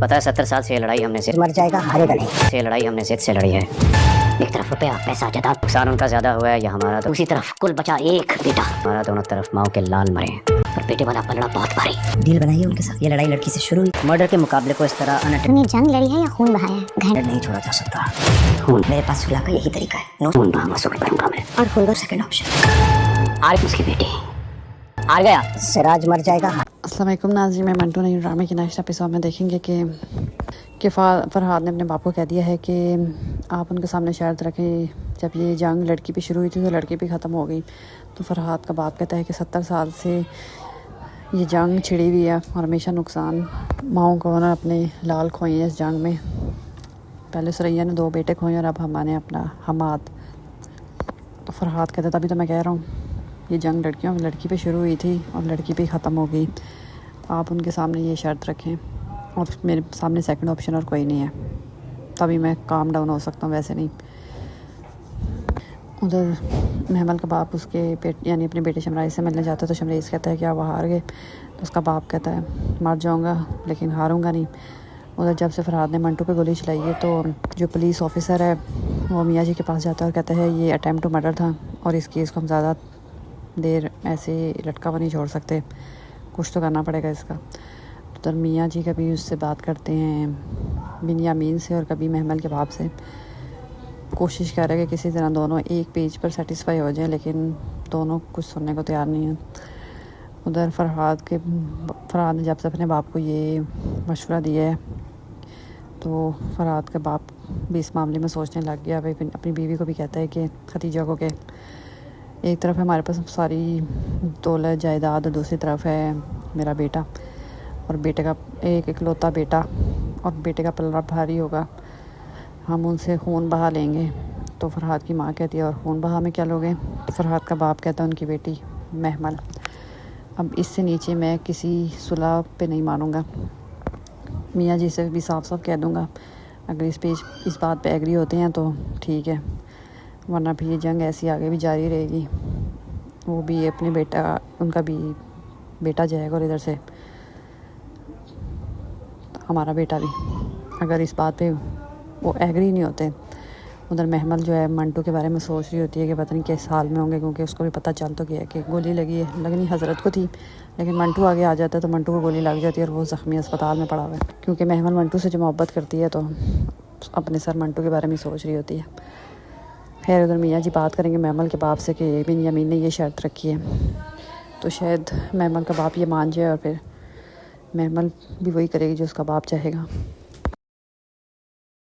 पता है 70 साल से ये लड़ाई हमने से मर जाएगा, हारेगा नहीं। से लड़ाई हमने से लड़ी है। एक तरफ रुपया पैसा जदा, नुकसान उनका ज्यादा हुआ है या हमारा, तो दूसरी तरफ कुल बचा एक बेटा। हमारा दोनों तरफ माओ के लाल मरे हैं। और बेटे वाला पलड़ा बहुत भारी। डील बनाइए उनके साथ। ये लड़ाई लड़की से शुरू हुई। मर्डर के मुकाबले को इस तरह तूने जंग लड़ी है या खून बहाया है? घायल नहीं छोड़ा जा सकता। खून मेरे पास सुलह का यही तरीका है। नो खून बहा मसूल करूंगा मैं। और खून दो सेकंड ऑप्शन। आरिफ उसकी बेटी हार गया। सिराज मर जाएगा। अस्सलाम वालेकुम नाज़रीन, मैं मंटू नई ड्रामे के नेक्स्ट एपिसोड में देखेंगे कि फरहाद ने अपने बाप को कह दिया है कि आप उनके सामने शर्त रखें। जब ये जंग लड़की पे शुरू हुई थी तो लड़की भी ख़त्म हो गई। तो फरहाद का बाप कहता है कि 70 साल से ये जंग छिड़ी हुई है और हमेशा नुकसान माओं को उन्होंने अपने लाल खोए हैं इस जंग में। पहले सुरैया ने 2 बेटे खोए और अब हमारे अपना हमाद। तो फरहाद कहता तभी तो मैं कह रहा हूँ ये जंग लड़की पे शुरू हुई थी और लड़की पे ख़त्म हो गई। आप उनके सामने ये शर्त रखें और मेरे सामने सेकंड ऑप्शन और कोई नहीं है, तभी मैं काम डाउन हो सकता हूँ, वैसे नहीं। उधर महमल का बाप उसके यानी अपने बेटे शमराइज़ से मिलने जाता है तो शमराइज़ कहता है कि आप हार गए। तो उसका बाप कहता है मर जाऊँगा लेकिन हारूँगा नहीं। उधर जब से फरहाद ने मंटू पे गोली चलाई है तो जो पुलिस ऑफिसर है वो मियाँ जी के पास जाता है और कहता है ये अटैम्प्ट टू मर्डर था और इस केस को हम ज़्यादा देर ऐसे लटका हुआ नहीं छोड़ सकते, कुछ तो करना पड़ेगा इसका। तो मियाँ जी कभी उससे बात करते हैं बिन्यामीन से और कभी महमल के बाप से। कोशिश कर रहे हैं कि किसी तरह दोनों एक पेज पर सेटिस्फाई हो जाएं, लेकिन दोनों कुछ सुनने को तैयार नहीं हैं। उधर फरहाद ने जब से अपने बाप को ये मशवरा दिया है तो फरहाद का बाप भी इस मामले में सोचने लग गया। भाई अपनी बीवी को भी कहता है कि खतीजा को कि एक तरफ है हमारे पास सारी दौलत जायदाद और दूसरी तरफ है मेरा बेटा और बेटे का एक इकलौता बेटा और बेटे का पलड़ा भारी होगा, हम उनसे खून बहा लेंगे। तो फरहाद की माँ कहती है और खून बहा में क्या लोगे? तो फरहाद का बाप कहता है उनकी बेटी महमल। अब इससे नीचे मैं किसी सुलह पे नहीं मानूंगा। मियाँ जी से भी साफ साफ कह दूंगा अगर इस बात पे एग्री होते हैं तो ठीक है, वरना भी ये जंग ऐसी आगे भी जारी रहेगी। वो भी अपने उनका भी बेटा जाएगा और इधर से हमारा बेटा भी, अगर इस बात पे वो एग्री नहीं होते। उधर महमल जो है मंटू के बारे में सोच रही होती है कि पता नहीं किस हाल में होंगे, क्योंकि उसको भी पता चल तो गया कि गोली लगनी हजरत को थी, लेकिन मंटू आगे आ जाता है तो मंटू को गोली लग जाती है और वो ज़ख्मी अस्पताल में पड़ा हुआ है। क्योंकि महमल मंटू से जो मोहब्बत करती है तो अपने सर मंटू के बारे में सोच रही होती है। खैर उधर मियाँ जी बात करेंगे महमल के बाप से कि बिन्यामीन ने ये शर्त रखी है, तो शायद महमल का बाप ये मान जाए और फिर महमल भी वही करेगी जो उसका बाप चाहेगा।